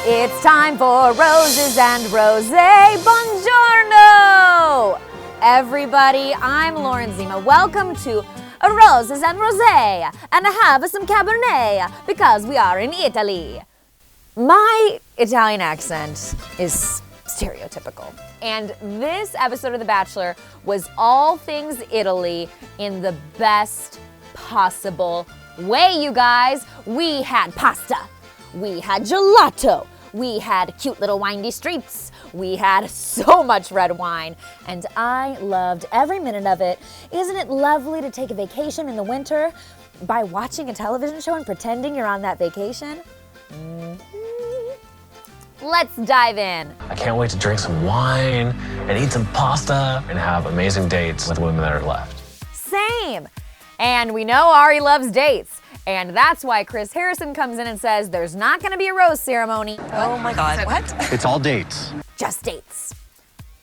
It's time for Roses and Rosé. Buongiorno! Everybody, I'm Lauren Zima. Welcome to Roses and Rosé. And I have some Cabernet because we are in Italy. My Italian accent is stereotypical. And this episode of The Bachelor was all things Italy in the best possible way, you guys. We had pasta. We had gelato. We had cute little windy streets. We had so much red wine, and I loved every minute of it. Isn't it lovely to take a vacation in the winter by watching a television show and pretending you're on that vacation? Let's dive in. I can't wait to drink some wine and eat some pasta and have amazing dates with the women that are left. Same. And we know Arie loves dates. And that's why Chris Harrison comes in and says there's not going to be a rose ceremony. Oh my God, what? It's all dates. Just dates.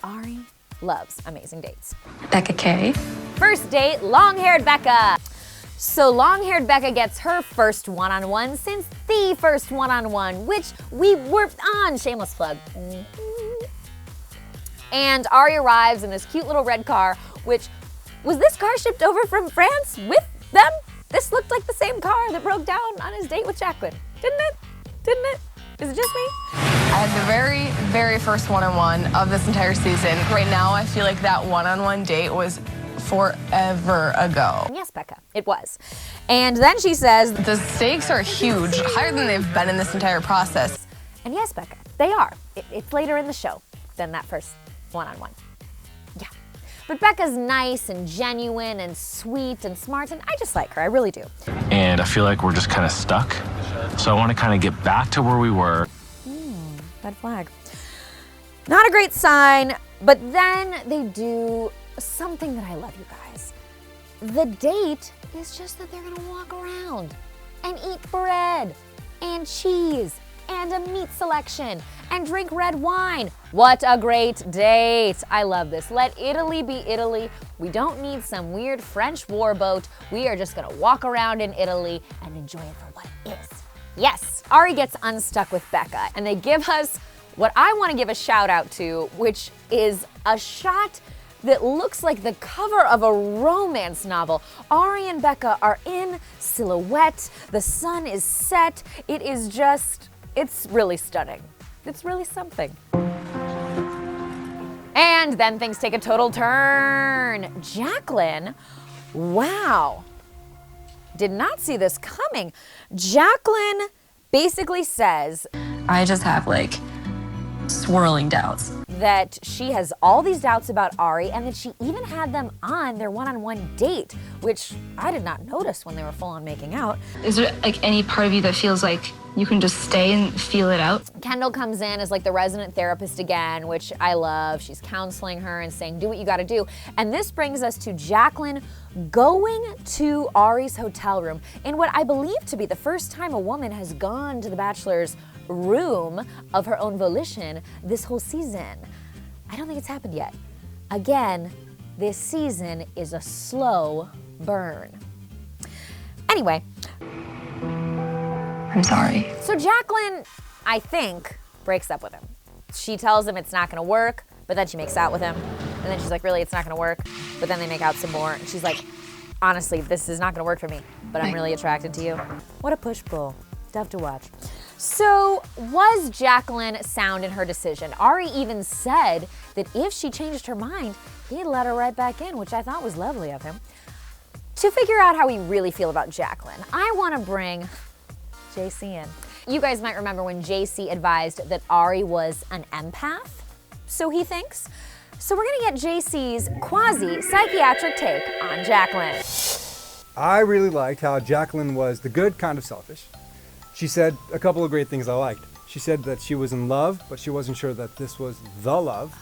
Arie loves amazing dates. Bekah K. First date, long-haired Bekah. So long-haired Bekah gets her first one-on-one since the first one-on-one, which we were on. Shameless plug. And Arie arrives in this cute little red car, which, was this car shipped over from France with them? This looked like the same car that broke down on his date with Jacqueline. Didn't it? Didn't it? Is it just me? I had the very, very first one-on-one of this entire season. Right now, I feel like that one-on-one date was forever ago. Yes, Bekah, it was. And then she says, The stakes are huge, higher than they've been in this entire process. and yes, Bekah, they are. It's later in the show than that first one-on-one. Yeah. But Bekah's nice and genuine and sweet and smart, and I just like her, I really do. And I feel like we're just kind of stuck. So I want to kind of get back to where we were. Red flag. Not a great sign, but then they do something that I love, you guys. The date is just that they're gonna walk around and eat bread and cheese and a meat selection and drink red wine. What a great date. I love this. Let Italy be Italy. We don't need some weird French warboat. We are just gonna walk around in Italy and enjoy it for what it is. Yes, Arie gets unstuck with Bekah, and they give us what I want to give a shout out to, which is a shot that looks like the cover of a romance novel. Arie and Bekah are in silhouette. The sun is set. It is just, it's really stunning. It's really something. And then things take a total turn. Jacqueline, wow. Did not see this coming. Jacqueline basically says I just have like swirling doubts. that she has all these doubts about Arie and that she even had them on their one-on-one date, which I did not notice when they were full on making out. Is there like any part of you that feels like you can just stay and feel it out? Kendall comes in as like the resident therapist again, which I love. She's counseling her and saying, do what you gotta do. And this brings us to Jacqueline going to Arie's hotel room in what I believe to be the first time a woman has gone to the Bachelor's room of her own volition this whole season. I don't think it's happened yet. Again, this season is a slow burn. Anyway. I'm sorry. So Jacqueline, I think, breaks up with him. She tells him it's not gonna work, but then she makes out with him. And then she's like, really, it's not gonna work? But then they make out some more. And she's like, honestly, this is not gonna work for me, but I'm really attracted to you. What a push-pull. Tough to watch. So was Jacqueline sound in her decision? Arie even said that if she changed her mind, he'd let her right back in, which I thought was lovely of him. To figure out how we really feel about Jacqueline, I wanna bring JC in. You guys might remember when JC advised that Arie was an empath, so he thinks. So we're gonna get JC's quasi-psychiatric take on Jacqueline. I really liked how Jacqueline was the good kind of selfish. She said a couple of great things I liked. She said that she was in love, but she wasn't sure that this was the love.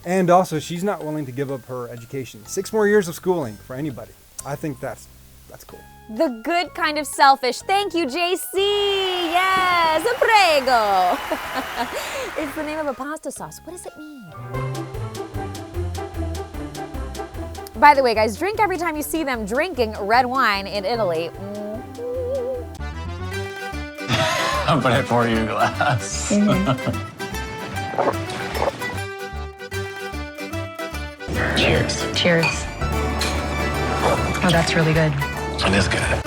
And also, she's not willing to give up her education. 6 more years of schooling for anybody. I think that's cool. The good kind of selfish. Thank you, JC. Yes, prego. It's the name of a pasta sauce. What does it mean? By the way, guys, drink every time you see them drinking red wine in Italy. But I pour you a glass. Cheers. Cheers. Oh, that's really good. It is good.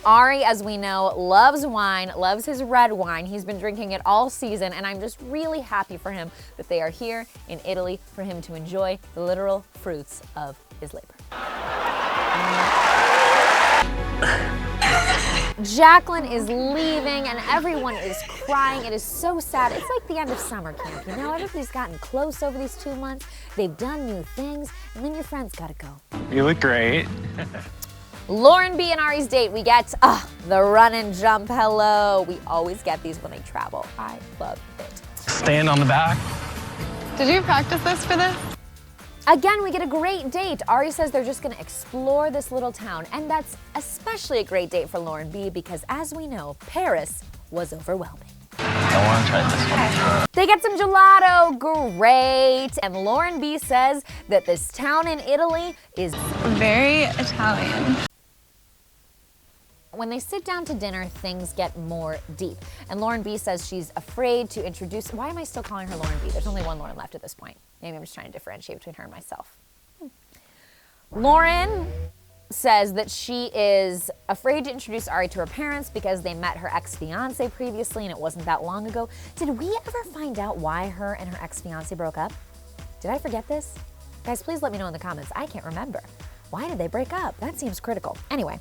Arie, as we know, loves wine, loves his red wine. He's been drinking it all season, and I'm just really happy for him that they are here in Italy for him to enjoy the literal fruits of his labor. Jacqueline is leaving and everyone is crying. It is so sad. It's like the end of summer camp, you know? Everybody's gotten close over these 2 months. They've done new things, and then your friends gotta go. You look great. Lauren B and Arie's date, we get the run and jump hello. We always get these when they travel. I love it. Stand on the back. Did you practice this for this? Again, we get a great date. Arie says they're just gonna explore this little town, and that's especially a great date for Lauren B because as we know, Paris was overwhelming. I want to try this one. They get some gelato, great. And Lauren B says that this town in Italy is Very Italian. When they sit down to dinner, things get more deep. And Lauren B says she's afraid to introduce, why am I still calling her Lauren B? There's only one Lauren left at this point. Maybe I'm just trying to differentiate between her and myself. Lauren says that she is afraid to introduce Arie to her parents because they met her ex-fiance previously and it wasn't that long ago. Did we ever find out why her and her ex-fiance broke up? Did I forget this? Guys, please let me know in the comments. I can't remember. Why did they break up? That seems critical. Anyway.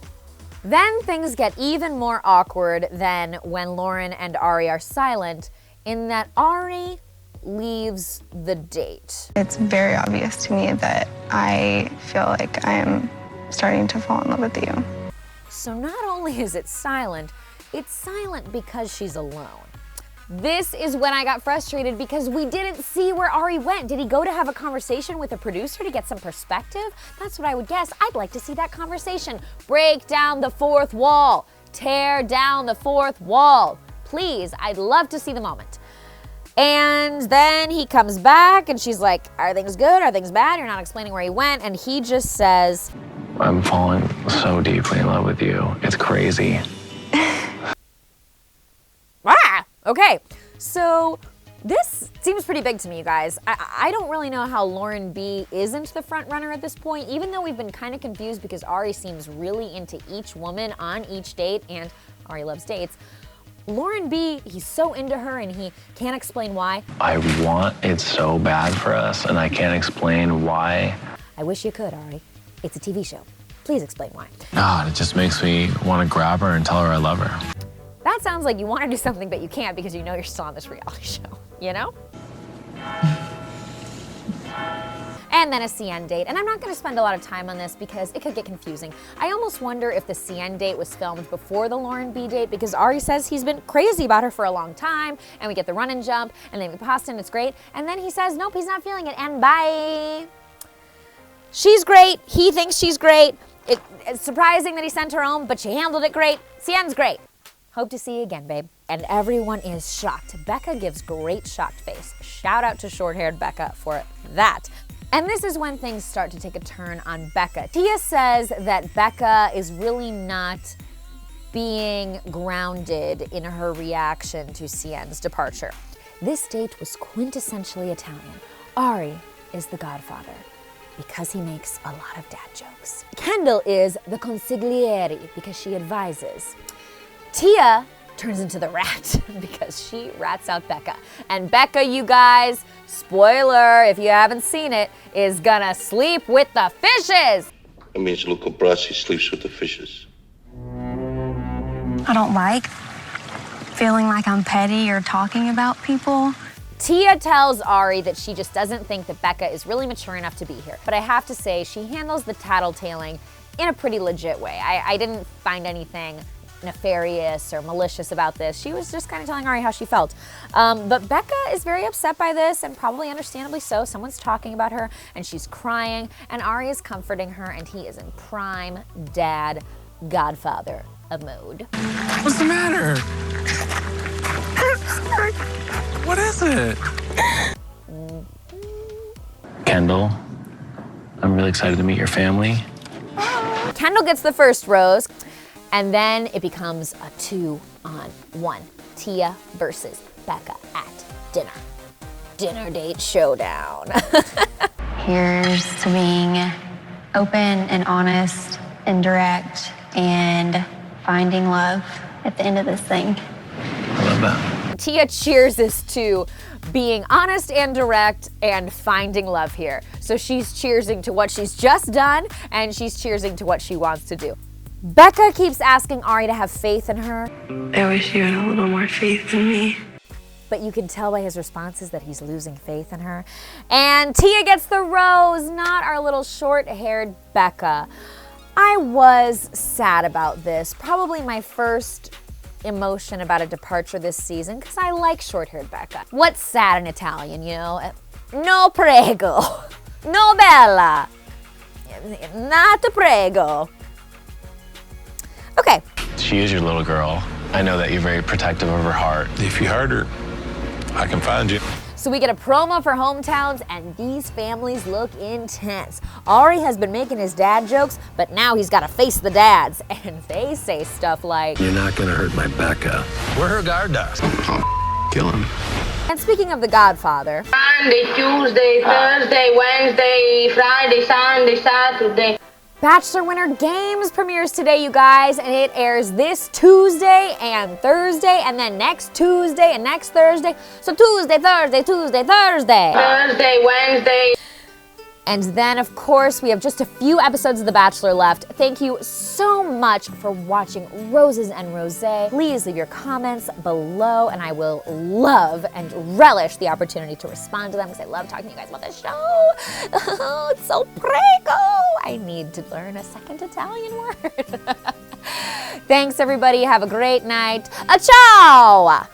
Then things get even more awkward than when Lauren and Arie are silent, in that Arie leaves the date. It's very obvious to me that I feel like I'm starting to fall in love with you. So not only is it silent because she's alone. This is when I got frustrated because we didn't see where Arie went. Did he go to have a conversation with a producer to get some perspective? That's what I would guess. I'd like to see that conversation. Break down the fourth wall. Tear down the fourth wall. Please, I'd love to see the moment. And then he comes back and she's like, are things good? Are things bad? You're not explaining where he went. And he just says, I'm falling so deeply in love with you. It's crazy. Okay, so this seems pretty big to me, you guys. I don't really know how Lauren B isn't the front runner at this point, even though we've been kind of confused because Arie seems really into each woman on each date, and Arie loves dates. Lauren B, he's so into her and he can't explain why. I want it so bad for us, and I can't explain why. I wish you could, Arie. It's a TV show. Please explain why. God, it just makes me want to grab her and tell her I love her. That sounds like you want to do something, but you can't because you know you're still on this reality show, you know? And then a Sienne date. And I'm not going to spend a lot of time on this because it could get confusing. I almost wonder if the Sienne date was filmed before the Lauren B date because Arie says he's been crazy about her for a long time, and we get the run and jump, and then we pasta and it's great. And then he says, nope, he's not feeling it, and bye. She's great. He thinks she's great. It's surprising that he sent her home, but she handled it great. Sienne's great. Hope to see you again, babe. And everyone is shocked. Bekah gives great shocked face. Shout out to short-haired Bekah for that. And this is when things start to take a turn on Bekah. Tia says that Bekah is really not being grounded in her reaction to Sienne's departure. This date was quintessentially Italian. Arie is the godfather because he makes a lot of dad jokes. Kendall is the consigliere because she advises. Tia turns into the rat because she rats out Bekah. And Bekah, you guys, spoiler if you haven't seen it, is gonna sleep with the fishes. That means Luca Brasi sleeps with the fishes. I don't like feeling like I'm petty or talking about people. Tia tells Arie that she just doesn't think that Bekah is really mature enough to be here. But I have to say, she handles the tattletaling in a pretty legit way. I didn't find anything nefarious or malicious about this. She was just kind of telling Arie how she felt. But Bekah is very upset by this, and probably understandably so. Someone's talking about her and she's crying, and Arie is comforting her, and he is in prime dad godfather of mode. What's the matter? What is it? Kendall, I'm really excited to meet your family. Kendall gets the first rose, and then it becomes a 2-on-1. on one. Tia versus Bekah at dinner. Dinner date showdown. Here's to being open and honest and direct and finding love at the end of this thing. I love that. Tia cheerses to being honest and direct and finding love here. So she's cheersing to what she's just done, and she's cheersing to what she wants to do. Bekah keeps asking Arie to have faith in her. I wish you had a little more faith in me. But you can tell by his responses that he's losing faith in her. And Tia gets the rose, not our little short-haired Bekah. I was sad about this. Probably my first emotion about a departure this season, because I like short-haired Bekah. What's sad in Italian, you know? No prego. No bella. Not prego. Okay. She is your little girl. I know that you're very protective of her heart. If you hurt her, I can find you. So we get a promo for Hometowns, and these families look intense. Arie has been making his dad jokes, but now he's got to face the dads. And they say stuff like, You're not gonna hurt my Bekah. We're her guard dogs. I'll kill him. and speaking of The Godfather, Monday, Tuesday, Thursday, Wednesday, Friday, Sunday, Saturday. Bachelor Winter Games premieres today, you guys, and it airs this Tuesday and Thursday, and then next Tuesday and next Thursday. So Tuesday, Thursday, Tuesday, Thursday. Thursday, Wednesday. And then, of course, we have just a few episodes of The Bachelor left. Thank you so much for watching Roses and Rosé. Please leave your comments below, and I will love and relish the opportunity to respond to them, because I love talking to you guys about this show. Oh, it's so prego. I need to learn a second Italian word. Thanks, everybody. Have a great night. Ciao!